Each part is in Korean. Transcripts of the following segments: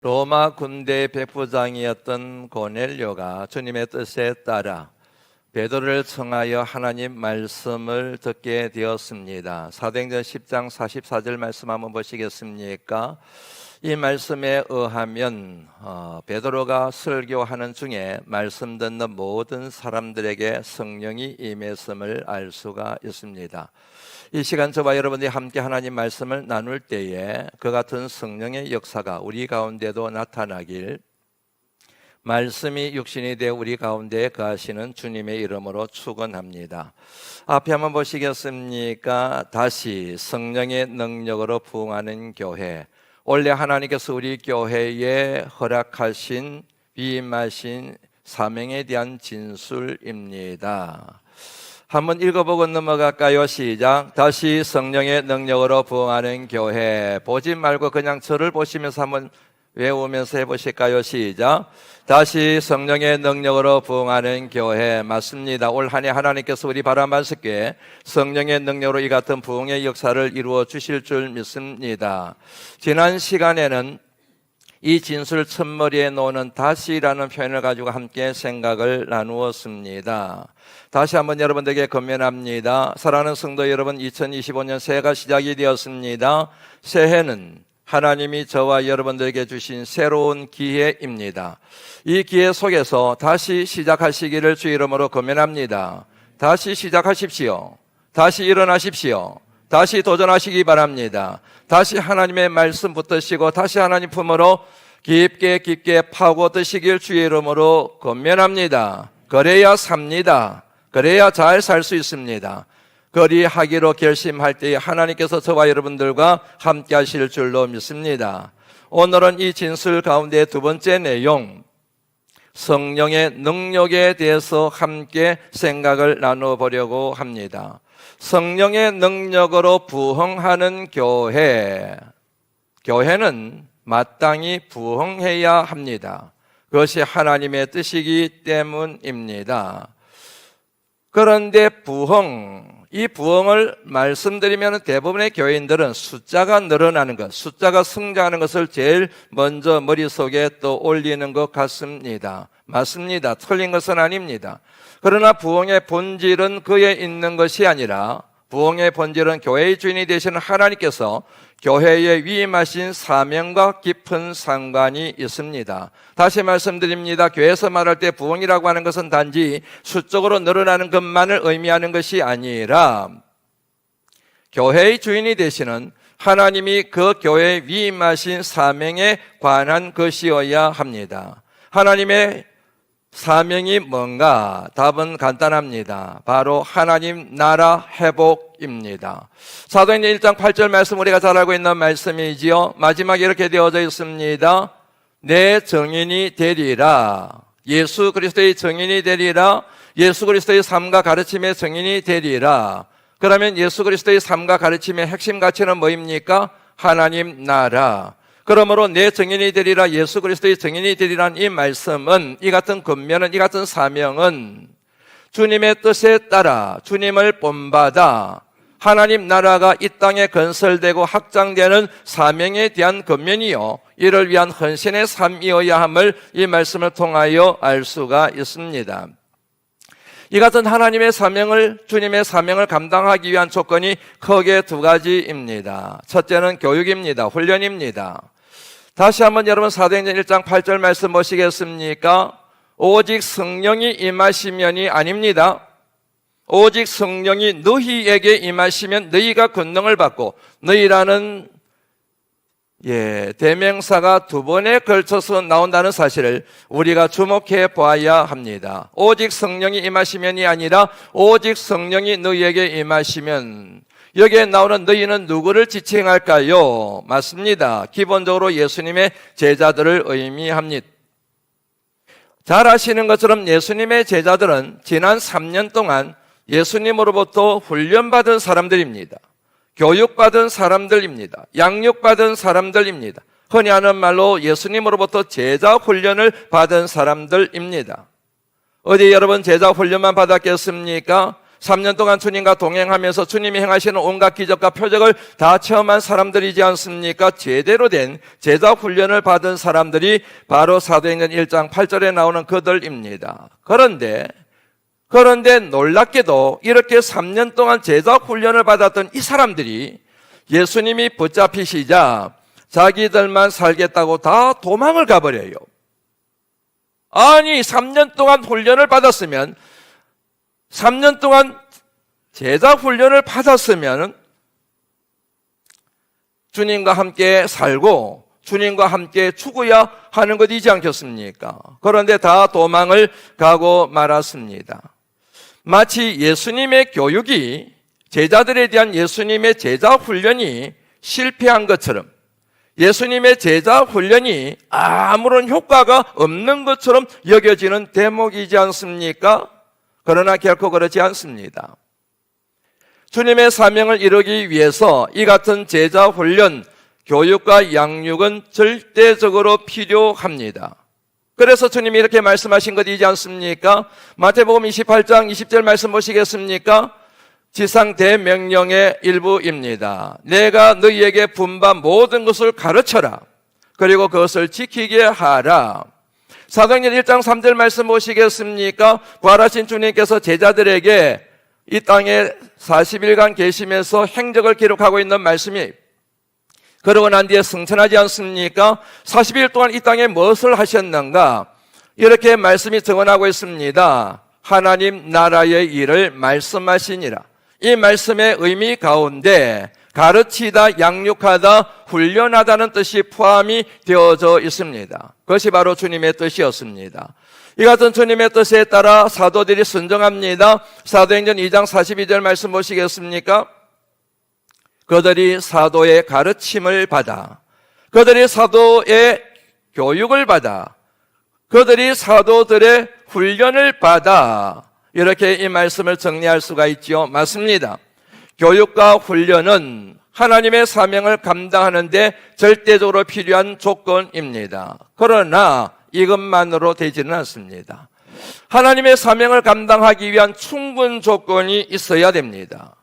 로마 군대 백부장이었던 고넬료가 주님의 뜻에 따라 베드로를 청하여 하나님 말씀을 듣게 되었습니다. 사도행전 10장 44절 말씀 한번 보시겠습니까? 이 말씀에 의하면 베드로가 설교하는 중에 말씀 듣는 모든 사람들에게 성령이 임했음을 알 수가 있습니다. 이 시간 저와 여러분들이 함께 하나님 말씀을 나눌 때에 그 같은 성령의 역사가 우리 가운데도 나타나길 말씀이 육신이 되어 우리 가운데 거하시는 주님의 이름으로 축원합니다. 앞에 한번 보시겠습니까? 다시 성령의 능력으로 부흥하는 교회. 원래 하나님께서 우리 교회에 허락하신 위임하신 사명에 대한 진술입니다. 한번 읽어보고 넘어갈까요? 시작. 다시 성령의 능력으로 부흥하는 교회. 보지 말고 그냥 저를 보시면서 한번 외우면서 해보실까요? 시작. 다시 성령의 능력으로 부흥하는 교회. 맞습니다. 올 한 해 하나님께서 우리 바람반석교회 성령의 능력으로 이 같은 부흥의 역사를 이루어 주실 줄 믿습니다. 지난 시간에는 이 진술 첫머리에 놓는 다시라는 표현을 가지고 함께 생각을 나누었습니다. 다시 한번 여러분들에게 권면합니다. 사랑하는 성도 여러분, 2025년 새해가 시작이 되었습니다. 새해는 하나님이 저와 여러분들에게 주신 새로운 기회입니다. 이 기회 속에서 다시 시작하시기를 주 이름으로 권면합니다. 다시 시작하십시오. 다시 일어나십시오. 다시 도전하시기 바랍니다. 다시 하나님의 말씀 붙드시고 다시 하나님 품으로 깊게 파고드시길 주의 이름으로 권면합니다. 그래야 삽니다. 그래야 잘 살 수 있습니다. 그리하기로 결심할 때에 하나님께서 저와 여러분들과 함께 하실 줄로 믿습니다. 오늘은 이 진술 가운데 두 번째 내용, 성령의 능력에 대해서 함께 생각을 나눠보려고 합니다. 성령의 능력으로 부흥하는 교회. 교회는 마땅히 부흥해야 합니다. 그것이 하나님의 뜻이기 때문입니다. 그런데 이 부흥을 말씀드리면 대부분의 교인들은 숫자가 늘어나는 것, 숫자가 성장하는 것을 제일 먼저 머릿속에 떠올리는 것 같습니다. 맞습니다. 틀린 것은 아닙니다. 그러나 부흥의 본질은 그에 있는 것이 아니라 부흥의 본질은 교회의 주인이 되시는 하나님께서 교회에 위임하신 사명과 깊은 상관이 있습니다. 다시 말씀드립니다. 교회에서 말할 때 부흥이라고 하는 것은 단지 수적으로 늘어나는 것만을 의미하는 것이 아니라 교회의 주인이 되시는 하나님이 그 교회에 위임하신 사명에 관한 것이어야 합니다. 하나님의 사명이 뭔가? 답은 간단합니다. 바로 하나님 나라 회복입니다. 사도행전 1장 8절 말씀 우리가 잘 알고 있는 말씀이지요. 마지막에 이렇게 되어져 있습니다. 내 증인이 되리라. 예수 그리스도의 증인이 되리라. 예수 그리스도의 삶과 가르침의 증인이 되리라. 그러면 예수 그리스도의 삶과 가르침의 핵심 가치는 뭐입니까? 하나님 나라. 그러므로 내 증인이 되리라, 예수 그리스도의 증인이 되리라는 이 말씀은, 이 같은 권면은, 이 같은 사명은 주님의 뜻에 따라 주님을 본받아 하나님 나라가 이 땅에 건설되고 확장되는 사명에 대한 권면이요, 이를 위한 헌신의 삶이어야 함을 이 말씀을 통하여 알 수가 있습니다. 이 같은 하나님의 사명을, 주님의 사명을 감당하기 위한 조건이 크게 두 가지입니다. 첫째는 교육입니다. 훈련입니다. 다시 한번 여러분 사도행전 1장 8절 말씀 보시겠습니까? 오직 성령이 임하시면이 아닙니다. 오직 성령이 너희에게 임하시면 너희가 권능을 받고, 너희라는 대명사가 두 번에 걸쳐서 나온다는 사실을 우리가 주목해 보아야 합니다. 오직 성령이 임하시면이 아니라 오직 성령이 너희에게 임하시면, 여기에 나오는 너희는 누구를 지칭할까요? 맞습니다. 기본적으로 예수님의 제자들을 의미합니다. 잘 아시는 것처럼 예수님의 제자들은 지난 3년 동안 예수님으로부터 훈련받은 사람들입니다. 교육받은 사람들입니다. 양육받은 사람들입니다. 흔히 하는 말로 예수님으로부터 제자 훈련을 받은 사람들입니다. 어디 여러분 제자 훈련만 받았겠습니까? 3년 동안 주님과 동행하면서 주님이 행하시는 온갖 기적과 표적을 다 체험한 사람들이지 않습니까? 제대로 된 제자 훈련을 받은 사람들이 바로 사도행전 1장 8절에 나오는 그들입니다. 그런데 놀랍게도 이렇게 3년 동안 제자 훈련을 받았던 이 사람들이 예수님이 붙잡히시자 자기들만 살겠다고 다 도망을 가버려요. 아니, 3년 동안 훈련을 받았으면, 3년 동안 제자 훈련을 받았으면 주님과 함께 살고 주님과 함께 죽어야 하는 것이지 않겠습니까? 그런데 다 도망을 가고 말았습니다. 마치 예수님의 교육이, 제자들에 대한 예수님의 제자 훈련이 실패한 것처럼, 예수님의 제자 훈련이 아무런 효과가 없는 것처럼 여겨지는 대목이지 않습니까? 그러나 결코 그렇지 않습니다. 주님의 사명을 이루기 위해서 이 같은 제자 훈련, 교육과 양육은 절대적으로 필요합니다. 그래서 주님이 이렇게 말씀하신 것이지 않습니까? 마태복음 28장 20절 말씀 보시겠습니까? 지상 대명령의 일부입니다. 내가 너희에게 분반 모든 것을 가르쳐라. 그리고 그것을 지키게 하라. 사도행전 1장 3절 말씀 보시겠습니까? 부활하신 주님께서 제자들에게 이 땅에 40일간 계시면서 행적을 기록하고 있는 말씀이, 그러고 난 뒤에 승천하지 않습니까? 40일 동안 이 땅에 무엇을 하셨는가? 이렇게 말씀이 증언하고 있습니다. 하나님 나라의 일을 말씀하시니라. 이 말씀의 의미 가운데 가르치다, 양육하다, 훈련하다는 뜻이 포함이 되어져 있습니다. 그것이 바로 주님의 뜻이었습니다. 이 같은 주님의 뜻에 따라 사도들이 순종합니다. 사도행전 2장 42절 말씀 보시겠습니까? 그들이 사도의 가르침을 받아, 그들이 사도의 교육을 받아, 그들이 사도들의 훈련을 받아, 이렇게 이 말씀을 정리할 수가 있지요. 맞습니다. 교육과 훈련은 하나님의 사명을 감당하는 데 절대적으로 필요한 조건입니다. 그러나 이것만으로 되지는 않습니다. 하나님의 사명을 감당하기 위한 충분 조건이 있어야 됩니다.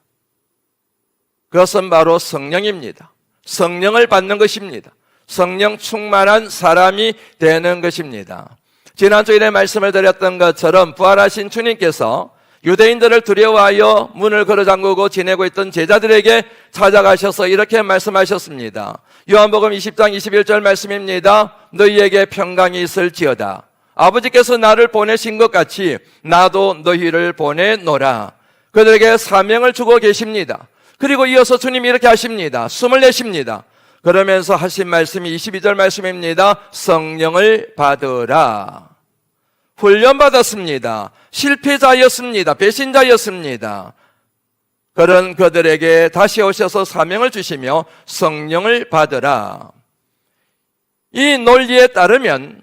그것은 바로 성령입니다. 성령을 받는 것입니다. 성령 충만한 사람이 되는 것입니다. 지난주일에 말씀을 드렸던 것처럼 부활하신 주님께서 유대인들을 두려워하여 문을 걸어 잠그고 지내고 있던 제자들에게 찾아가셔서 이렇게 말씀하셨습니다. 요한복음 20장 21절 말씀입니다. 너희에게 평강이 있을지어다. 아버지께서 나를 보내신 것 같이 나도 너희를 보내노라. 그들에게 사명을 주고 계십니다. 그리고 이어서 주님이 이렇게 하십니다. 숨을 내쉽니다. 그러면서 하신 말씀이 22절 말씀입니다. 성령을 받으라. 훈련받았습니다. 실패자였습니다. 배신자였습니다. 그런 그들에게 다시 오셔서 사명을 주시며 성령을 받으라. 이 논리에 따르면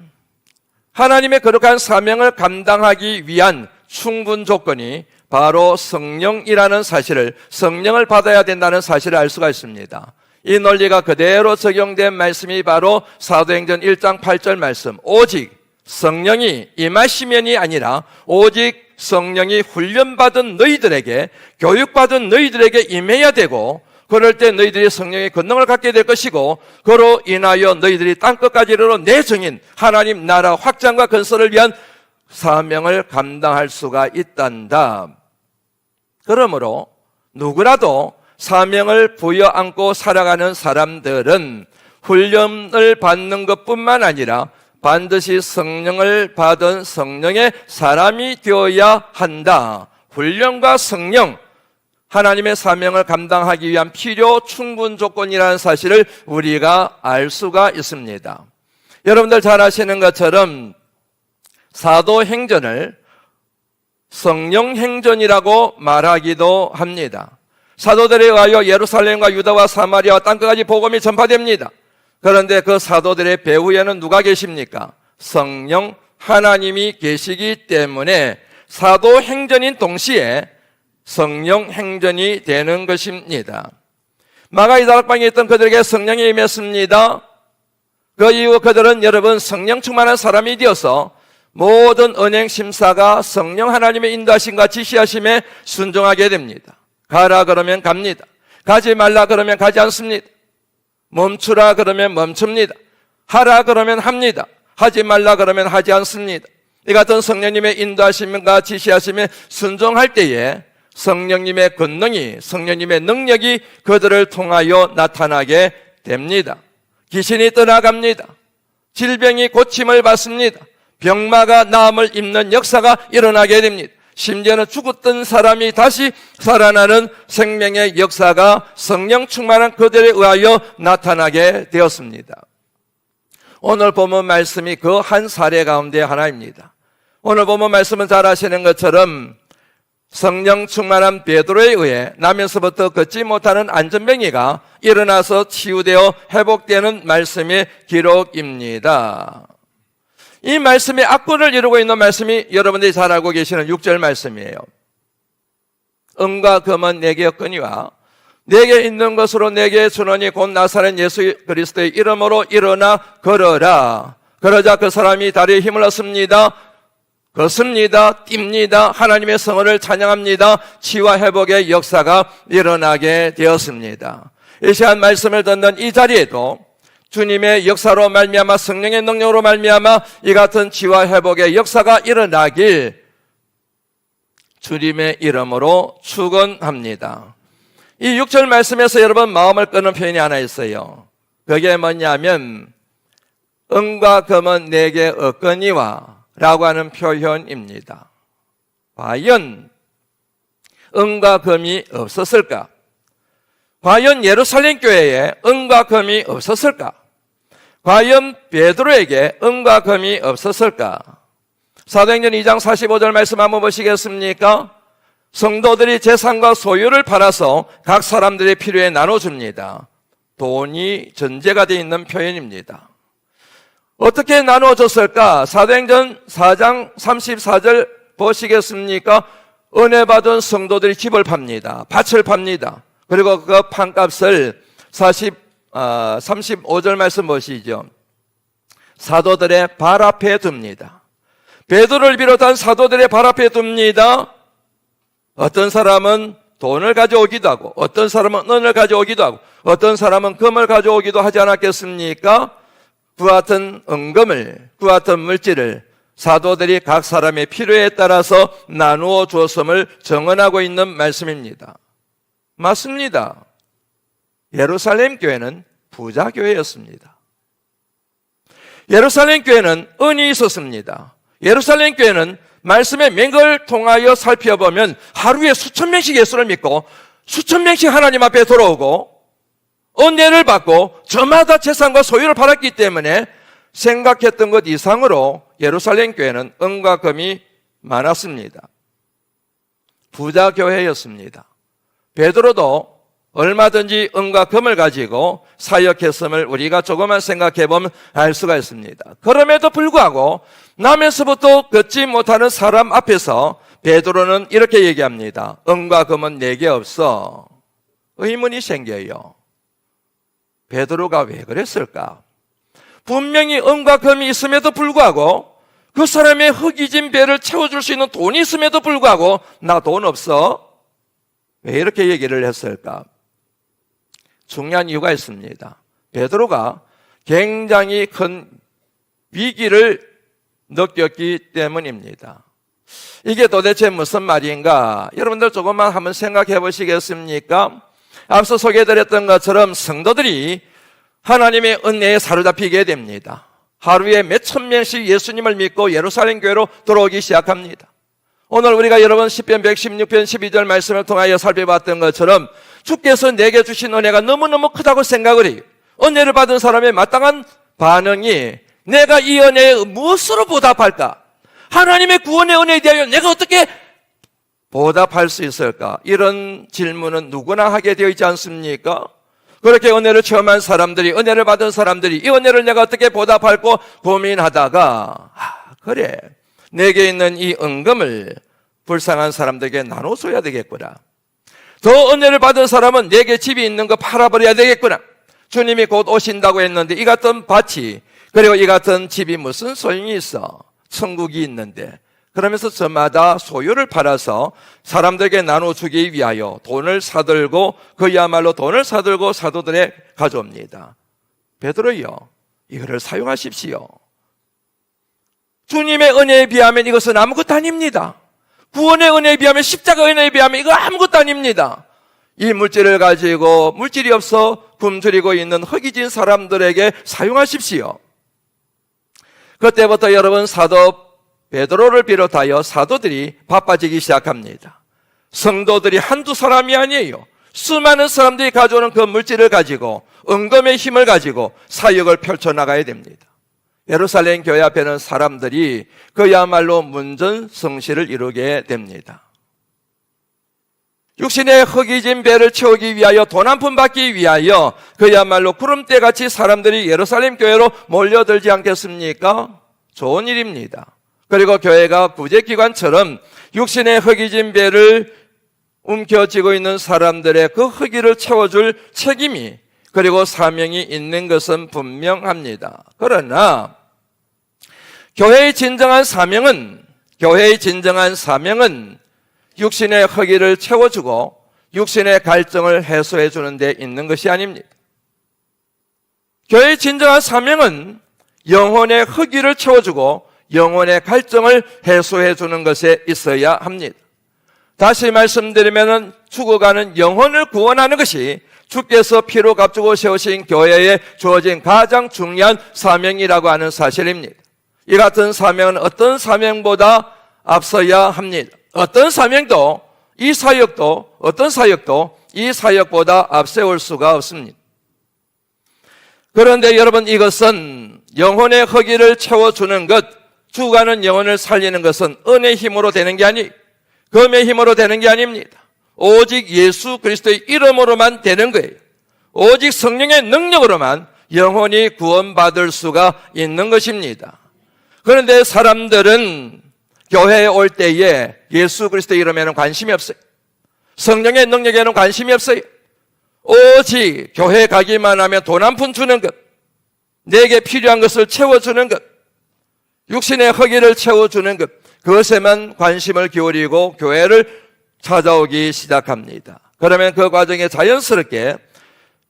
하나님의 거룩한 사명을 감당하기 위한 충분 조건이 바로 성령이라는 사실을, 성령을 받아야 된다는 사실을 알 수가 있습니다. 이 논리가 그대로 적용된 말씀이 바로 사도행전 1장 8절 말씀. 오직 성령이 임하시면이 아니라 오직 성령이 훈련받은 너희들에게, 교육받은 너희들에게 임해야 되고, 그럴 때 너희들이 성령의 권능을 갖게 될 것이고, 그로 인하여 너희들이 땅끝까지 이르러 내 정인 하나님 나라 확장과 건설을 위한 사명을 감당할 수가 있단다. 그러므로 누구라도 사명을 부여안고 살아가는 사람들은 훈련을 받는 것뿐만 아니라 반드시 성령을 받은 성령의 사람이 되어야 한다. 훈련과 성령, 하나님의 사명을 감당하기 위한 필요 충분 조건이라는 사실을 우리가 알 수가 있습니다. 여러분들 잘 아시는 것처럼 사도행전을 성령행전이라고 말하기도 합니다. 사도들에 의하여 예루살렘과 유다와 사마리아와 땅끝까지 복음이 전파됩니다. 그런데 그 사도들의 배후에는 누가 계십니까? 성령 하나님이 계시기 때문에 사도행전인 동시에 성령행전이 되는 것입니다. 마가의 다락방에 있던 그들에게 성령이 임했습니다. 그 이후 그들은 여러분 성령 충만한 사람이 되어서 모든 은행 심사가 성령 하나님의 인도하심과 지시하심에 순종하게 됩니다. 가라 그러면 갑니다. 가지 말라 그러면 가지 않습니다. 멈추라 그러면 멈춥니다. 하라 그러면 합니다. 하지 말라 그러면 하지 않습니다. 이 같은 성령님의 인도하심과 지시하심에 순종할 때에 성령님의 권능이, 성령님의 능력이 그들을 통하여 나타나게 됩니다. 귀신이 떠나갑니다. 질병이 고침을 받습니다. 병마가 나음을 입는 역사가 일어나게 됩니다. 심지어는 죽었던 사람이 다시 살아나는 생명의 역사가 성령 충만한 그들에 의하여 나타나게 되었습니다. 오늘 본문 말씀이 그 한 사례 가운데 하나입니다. 오늘 본문 말씀은 잘 아시는 것처럼 성령 충만한 베드로에 의해 나면서부터 걷지 못하는 안전병이가 일어나서 치유되어 회복되는 말씀의 기록입니다. 이 말씀의 악보를 이루고 있는 말씀이 여러분들이 잘 알고 계시는 6절 말씀이에요. 은과 금은 내게 없거니와 내게 있는 것으로 내게 주노니 곧 나사렛 예수 그리스도의 이름으로 일어나 걸어라. 그러자 그 사람이 다리에 힘을 얻습니다. 걷습니다. 뜁니다. 하나님의 성을 찬양합니다. 치유와 회복의 역사가 일어나게 되었습니다. 이 시간 말씀을 듣는 이 자리에도 주님의 역사로 말미암아 성령의 능력으로 말미암아 이 같은 치유와 회복의 역사가 일어나길 주님의 이름으로 축원합니다. 이 6절 말씀에서 여러분 마음을 끄는 표현이 하나 있어요. 그게 뭐냐면 은과 금은 내게 없거니와 라고 하는 표현입니다. 과연 은과 금이 없었을까? 과연 예루살렘 교회에 은과 금이 없었을까? 과연 베드로에게 은과 금이 없었을까? 사도행전 2장 45절 말씀 한번 보시겠습니까? 성도들이 재산과 소유를 팔아서 각 사람들의 필요에 나눠줍니다. 돈이 전제가 되어 있는 표현입니다. 어떻게 나눠줬을까? 사도행전 4장 34절 보시겠습니까? 은혜 받은 성도들이 집을 팝니다. 밭을 팝니다. 그리고 그 판값을 35절 말씀 보시죠. 사도들의 발 앞에 둡니다. 베드로를 비롯한 사도들의 발 앞에 둡니다. 어떤 사람은 돈을 가져오기도 하고 어떤 사람은 은을 가져오기도 하고 어떤 사람은 금을 가져오기도 하지 않았겠습니까? 그 같은 은금을, 그 같은 물질을 사도들이 각 사람의 필요에 따라서 나누어 주었음을 정언하고 있는 말씀입니다. 맞습니다. 예루살렘 교회는 부자 교회였습니다. 예루살렘 교회는 은이 있었습니다. 예루살렘 교회는 말씀의 맹을 통하여 살펴보면 하루에 수천 명씩 예수를 믿고 수천 명씩 하나님 앞에 돌아오고 은혜를 받고 저마다 재산과 소유를 팔았기 때문에 생각했던 것 이상으로 예루살렘 교회는 은과 금이 많았습니다. 부자 교회였습니다. 베드로도 얼마든지 은과 금을 가지고 사역했음을 우리가 조금만 생각해보면 알 수가 있습니다. 그럼에도 불구하고 남에서부터 걷지 못하는 사람 앞에서 베드로는 이렇게 얘기합니다. 은과 금은 내게 없어. 의문이 생겨요. 베드로가 왜 그랬을까? 분명히 은과 금이 있음에도 불구하고 그 사람의 허기진 배를 채워줄 수 있는 돈이 있음에도 불구하고 나 돈 없어. 왜 이렇게 얘기를 했을까? 중요한 이유가 있습니다. 베드로가 굉장히 큰 위기를 느꼈기 때문입니다. 이게 도대체 무슨 말인가? 여러분들 조금만 한번 생각해 보시겠습니까? 앞서 소개해드렸던 것처럼 성도들이 하나님의 은혜에 사로잡히게 됩니다. 하루에 몇천 명씩 예수님을 믿고 예루살렘 교회로 들어오기 시작합니다. 오늘 우리가 여러분 시편 116편 12절 말씀을 통하여 살펴봤던 것처럼 주께서 내게 주신 은혜가 너무너무 크다고 생각을 해요. 은혜를 받은 사람의 마땅한 반응이 내가 이 은혜에 무엇으로 보답할까? 하나님의 구원의 은혜에 대하여 내가 어떻게 보답할 수 있을까? 이런 질문은 누구나 하게 되어 있지 않습니까? 그렇게 은혜를 체험한 사람들이, 은혜를 받은 사람들이 이 은혜를 내가 어떻게 보답할까 고민하다가 그래, 내게 있는 이 은금을 불쌍한 사람들에게 나눠줘야 되겠구나. 더 은혜를 받은 사람은 내게 집이 있는 거 팔아버려야 되겠구나. 주님이 곧 오신다고 했는데 이 같은 밭이, 그리고 이 같은 집이 무슨 소용이 있어? 천국이 있는데, 그러면서 저마다 소유를 팔아서 사람들에게 나눠주기 위하여 돈을 사들고, 그야말로 돈을 사들고 사도들에 가져옵니다. 베드로요, 이거를 사용하십시오. 주님의 은혜에 비하면 이것은 아무것도 아닙니다. 구원의 은혜에 비하면, 십자가 은혜에 비하면 이거 아무것도 아닙니다. 이 물질을 가지고 물질이 없어 굶주리고 있는 허기진 사람들에게 사용하십시오. 그때부터 여러분, 사도 베드로를 비롯하여 사도들이 바빠지기 시작합니다. 성도들이 한두 사람이 아니에요. 수많은 사람들이 가져오는 그 물질을 가지고, 은금의 힘을 가지고 사역을 펼쳐나가야 됩니다. 예루살렘 교회 앞에는 사람들이 그야말로 문전성시를 이루게 됩니다. 육신의 허기진 배를 채우기 위하여, 돈 한 푼 받기 위하여 그야말로 구름대같이 사람들이 예루살렘 교회로 몰려들지 않겠습니까? 좋은 일입니다. 그리고 교회가 구제기관처럼 육신의 허기진 배를 움켜쥐고 있는 사람들의 그 허기를 채워줄 책임이, 그리고 사명이 있는 것은 분명합니다. 그러나 교회의 진정한 사명은 육신의 허기를 채워주고 육신의 갈증을 해소해 주는 데 있는 것이 아닙니다. 교회의 진정한 사명은 영혼의 허기를 채워주고 영혼의 갈증을 해소해 주는 것에 있어야 합니다. 다시 말씀드리면, 죽어가는 영혼을 구원하는 것이 주께서 피로 값주고 세우신 교회에 주어진 가장 중요한 사명이라고 하는 사실입니다. 이 같은 사명은 어떤 사명보다 앞서야 합니다. 어떤 사명도, 이 사역도, 어떤 사역도 이 사역보다 앞세울 수가 없습니다. 그런데 여러분, 이것은 영혼의 허기를 채워주는 것, 죽어가는 영혼을 살리는 것은 은혜의 힘으로 되는 게 아니에요. 금의 힘으로 되는 게 아닙니다. 오직 예수 그리스도의 이름으로만 되는 거예요. 오직 성령의 능력으로만 영혼이 구원받을 수가 있는 것입니다. 그런데 사람들은 교회에 올 때에 예수 그리스도의 이름에는 관심이 없어요. 성령의 능력에는 관심이 없어요. 오직 교회 가기만 하면 돈 한 푼 주는 것, 내게 필요한 것을 채워주는 것, 육신의 허기를 채워주는 것, 그것에만 관심을 기울이고 교회를 찾아오기 시작합니다. 그러면 그 과정에 자연스럽게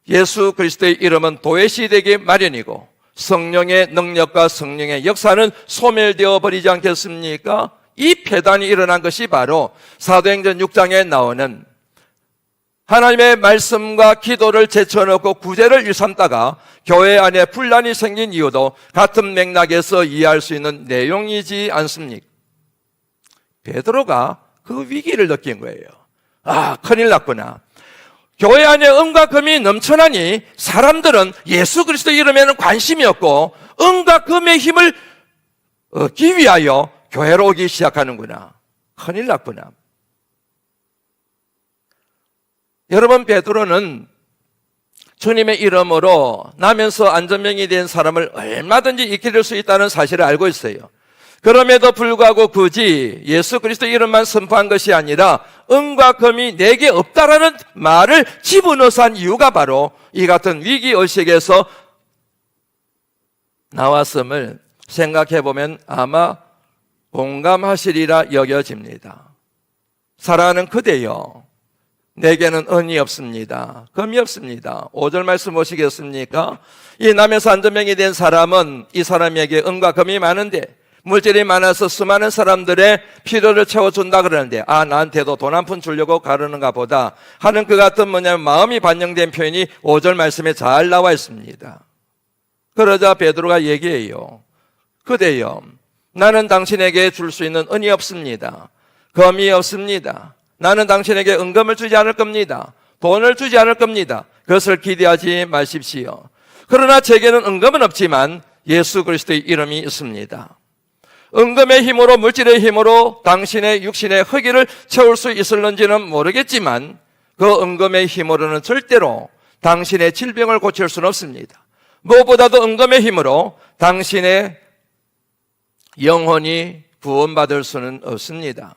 예수 그리스도의 이름은 도외시 되기 마련이고, 성령의 능력과 성령의 역사는 소멸되어 버리지 않겠습니까? 이 폐단이 일어난 것이 바로 사도행전 6장에 나오는 하나님의 말씀과 기도를 제쳐놓고 구제를 일삼다가 교회 안에 분란이 생긴 이유도 같은 맥락에서 이해할 수 있는 내용이지 않습니까? 베드로가 그 위기를 느낀 거예요. 아, 큰일 났구나. 교회 안에 은과 금이 넘쳐나니 사람들은 예수 그리스도 이름에는 관심이 없고 은과 금의 힘을 얻기 위하여 교회로 오기 시작하는구나. 큰일 났구나. 여러분, 베드로는 주님의 이름으로 나면서 안전병이 된 사람을 얼마든지 익힐 수 있다는 사실을 알고 있어요. 그럼에도 불구하고 굳이 예수 그리스도 이름만 선포한 것이 아니라 은과 금이 내게 없다라는 말을 집어넣어서 한 이유가 바로 이 같은 위기의식에서 나왔음을 생각해보면 아마 공감하시리라 여겨집니다. 사랑하는 그대여, 내게는 은이 없습니다. 금이 없습니다. 5절 말씀 보시겠습니까? 이 남에서 안전병이 된 사람은 이 사람에게 은과 금이 많은데, 물질이 많아서 수많은 사람들의 필요를 채워준다 그러는데, 아, 나한테도 돈 한 푼 주려고 가르는가 보다 하는 그 같은 마음이 반영된 표현이 5절 말씀에 잘 나와 있습니다. 그러자 베드로가 얘기해요. 그대여, 나는 당신에게 줄 수 있는 은이 없습니다. 금이 없습니다. 나는 당신에게 은금을 주지 않을 겁니다. 돈을 주지 않을 겁니다. 그것을 기대하지 마십시오. 그러나 제게는 은금은 없지만 예수 그리스도의 이름이 있습니다. 은금의 힘으로, 물질의 힘으로 당신의 육신의 허기를 채울 수 있을는지는 모르겠지만 그 은금의 힘으로는 절대로 당신의 질병을 고칠 수는 없습니다. 무엇보다도 은금의 힘으로 당신의 영혼이 구원받을 수는 없습니다.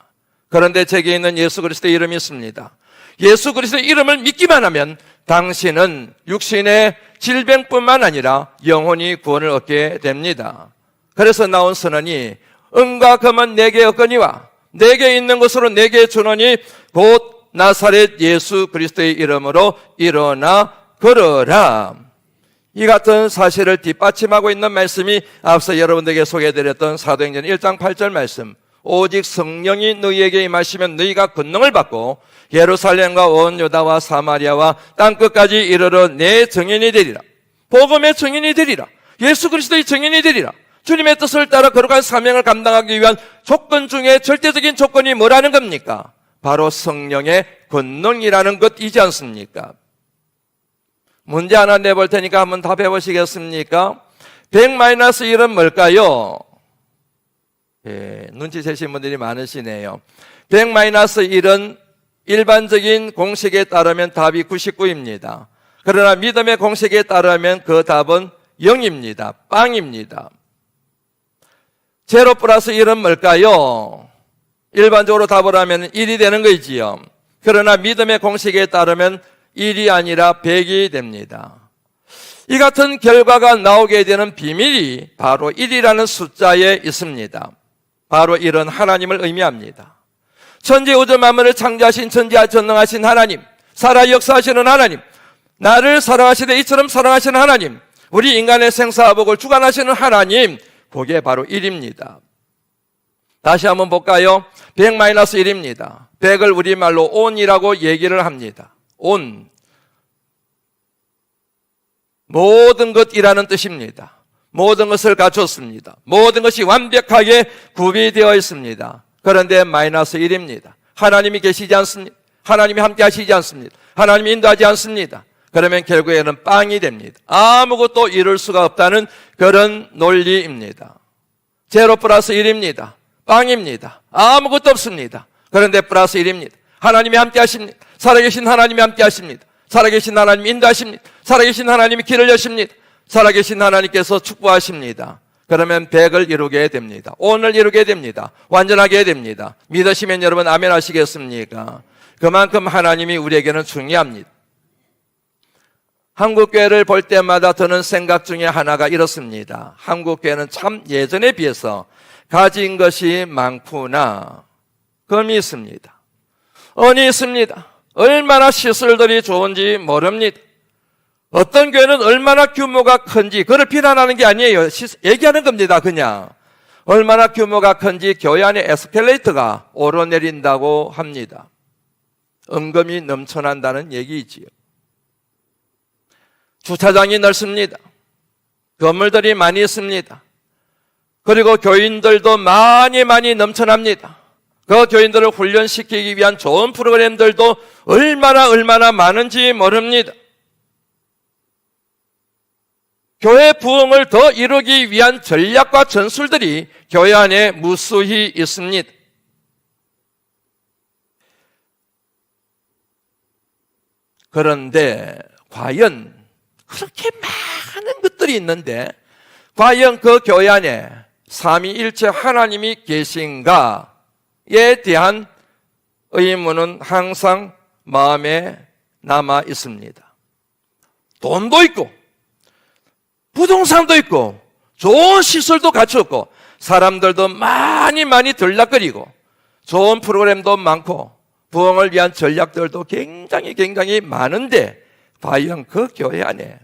그런데 제게 있는 예수 그리스도의 이름이 있습니다. 예수 그리스도의 이름을 믿기만 하면 당신은 육신의 질병뿐만 아니라 영혼이 구원을 얻게 됩니다. 그래서 나온 선언이 은과 금은 내게 없거니와 내게 있는 것으로 내게 주노니 곧 나사렛 예수 그리스도의 이름으로 일어나 걸어라. 이 같은 사실을 뒷받침하고 있는 말씀이 앞서 여러분들에게 소개해드렸던 사도행전 1장 8절 말씀. 오직 성령이 너희에게 임하시면 너희가 권능을 받고 예루살렘과 온 유다와 사마리아와 땅끝까지 이르러 내 증인이 되리라. 복음의 증인이 되리라. 예수 그리스도의 증인이 되리라. 주님의 뜻을 따라 거룩한 사명을 감당하기 위한 조건 중에 절대적인 조건이 뭐라는 겁니까? 바로 성령의 권능이라는 것이지 않습니까? 문제 하나 내볼 테니까 한번 답해 보시겠습니까? 100-1은 뭘까요? 눈치채신 분들이 많으시네요. 100-1은 일반적인 공식에 따르면 답이 99입니다. 그러나 믿음의 공식에 따르면 그 답은 0입니다. 빵입니다. 제로 플러스 1은 뭘까요? 일반적으로 답을 하면 1이 되는 거지요. 그러나 믿음의 공식에 따르면 1이 아니라 100이 됩니다. 이 같은 결과가 나오게 되는 비밀이 바로 1이라는 숫자에 있습니다. 바로 1은 하나님을 의미합니다. 천지 우주 만물을 창조하신 전지하 전능하신 하나님, 살아 역사하시는 하나님, 나를 사랑하시되 이처럼 사랑하시는 하나님, 우리 인간의 생사복을 주관하시는 하나님, 그게 바로 1입니다. 다시 한번 볼까요? 100-1입니다. 100을 우리말로 온이라고 얘기를 합니다. 온. 모든 것이라는 뜻입니다. 모든 것을 갖췄습니다. 모든 것이 완벽하게 구비되어 있습니다. 그런데 -1입니다. 하나님이 계시지 않습니다. 하나님이 함께 하시지 않습니다. 하나님이 인도하지 않습니다. 그러면 결국에는 빵이 됩니다. 아무것도 이룰 수가 없다는 그런 논리입니다. 제로 플러스 1입니다. 빵입니다. 아무것도 없습니다. 그런데 플러스 1입니다. 하나님이 함께 하십니다. 살아계신 하나님이 함께 하십니다. 살아계신 하나님이 인도하십니다. 살아계신 하나님이 길을 여십니다. 살아계신 하나님께서 축복하십니다. 그러면 100을 이루게 됩니다. 온을 이루게 됩니다. 완전하게 됩니다. 믿으시면 여러분 아멘 하시겠습니까? 그만큼 하나님이 우리에게는 중요합니다. 한국교회를 볼 때마다 드는 생각 중에 하나가 이렇습니다. 한국교회는 참 예전에 비해서 가진 것이 많구나. 금이 있습니다. 은이 있습니다. 얼마나 시설들이 좋은지 모릅니다. 어떤 교회는 얼마나 규모가 큰지 그걸 비난하는 게 아니에요. 얘기하는 겁니다. 그냥 얼마나 규모가 큰지 교회 안에 에스컬레이터가 오르내린다고 합니다. 은금이 넘쳐난다는 얘기이지요. 주차장이 넓습니다. 건물들이 많이 있습니다. 그리고 교인들도 많이 넘쳐납니다. 그 교인들을 훈련시키기 위한 좋은 프로그램들도 얼마나 많은지 모릅니다. 교회 부흥을 더 이루기 위한 전략과 전술들이 교회 안에 무수히 있습니다. 그런데 과연 그렇게 많은 것들이 있는데 과연 그 교회 안에 삼위일체 하나님이 계신가에 대한 의문은 항상 마음에 남아 있습니다. 돈도 있고 부동산도 있고 좋은 시설도 갖췄고 사람들도 많이 들락거리고 좋은 프로그램도 많고 부흥을 위한 전략들도 굉장히 많은데 과연 그 교회 안에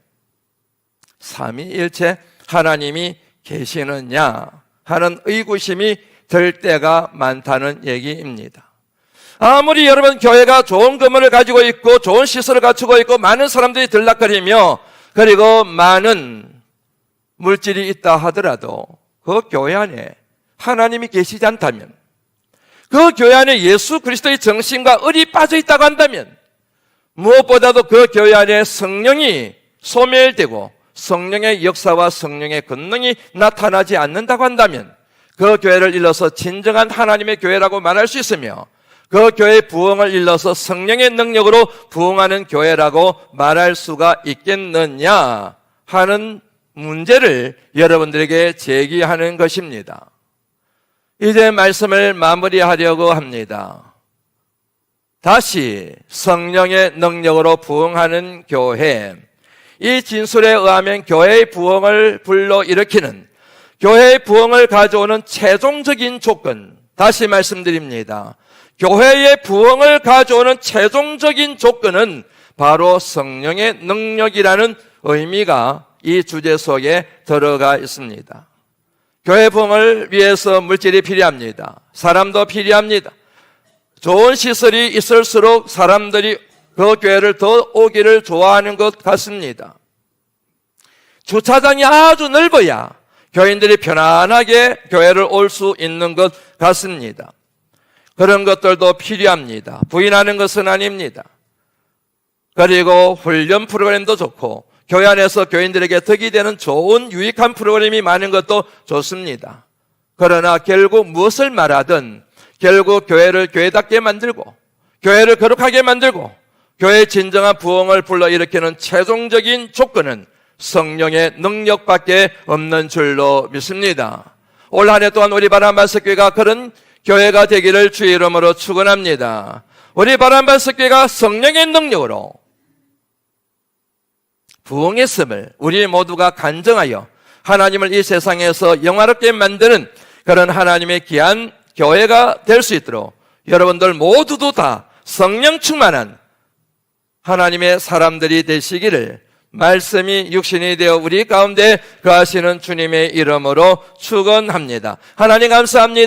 삼위일체 하나님이 계시느냐 하는 의구심이 들 때가 많다는 얘기입니다. 아무리 여러분 교회가 좋은 건물을 가지고 있고 좋은 시설을 갖추고 있고 많은 사람들이 들락거리며 그리고 많은 물질이 있다 하더라도 그 교회 안에 하나님이 계시지 않다면 그 교회 안에 예수 그리스도의 정신과 을이 빠져 있다고 한다면 무엇보다도 그 교회 안에 성령이 소멸되고 성령의 역사와 성령의 권능이 나타나지 않는다고 한다면 그 교회를 일러서 진정한 하나님의 교회라고 말할 수 있으며 그 교회의 부흥을 일러서 성령의 능력으로 부흥하는 교회라고 말할 수가 있겠느냐 하는 문제를 여러분들에게 제기하는 것입니다. 이제 말씀을 마무리하려고 합니다. 다시 성령의 능력으로 부흥하는 교회, 이 진술에 의하면 교회의 부흥을 불러일으키는 교회의 부흥을 가져오는 최종적인 조건, 다시 말씀드립니다. 교회의 부흥을 가져오는 최종적인 조건은 바로 성령의 능력이라는 의미가 이 주제 속에 들어가 있습니다. 교회 부흥을 위해서 물질이 필요합니다. 사람도 필요합니다. 좋은 시설이 있을수록 사람들이 그 교회를 더 오기를 좋아하는 것 같습니다. 주차장이 아주 넓어야 교인들이 편안하게 교회를 올 수 있는 것 같습니다. 그런 것들도 필요합니다. 부인하는 것은 아닙니다. 그리고 훈련 프로그램도 좋고 교회 안에서 교인들에게 덕이 되는 좋은 유익한 프로그램이 많은 것도 좋습니다. 그러나 결국 무엇을 말하든 결국 교회를 교회답게 만들고 교회를 거룩하게 만들고 교회의 진정한 부흥을 불러일으키는 최종적인 조건은 성령의 능력밖에 없는 줄로 믿습니다. 올 한 해 동안 우리 바람반석교회가 그런 교회가 되기를 주의 이름으로 축원합니다. 우리 바람반석교회가 성령의 능력으로 부흥했음을 우리 모두가 간증하여 하나님을 이 세상에서 영화롭게 만드는 그런 하나님의 귀한 교회가 될 수 있도록 여러분들 모두도 다 성령 충만한 하나님의 사람들이 되시기를 말씀이 육신이 되어 우리 가운데 거하시는 주님의 이름으로 축원합니다. 하나님 감사합니다.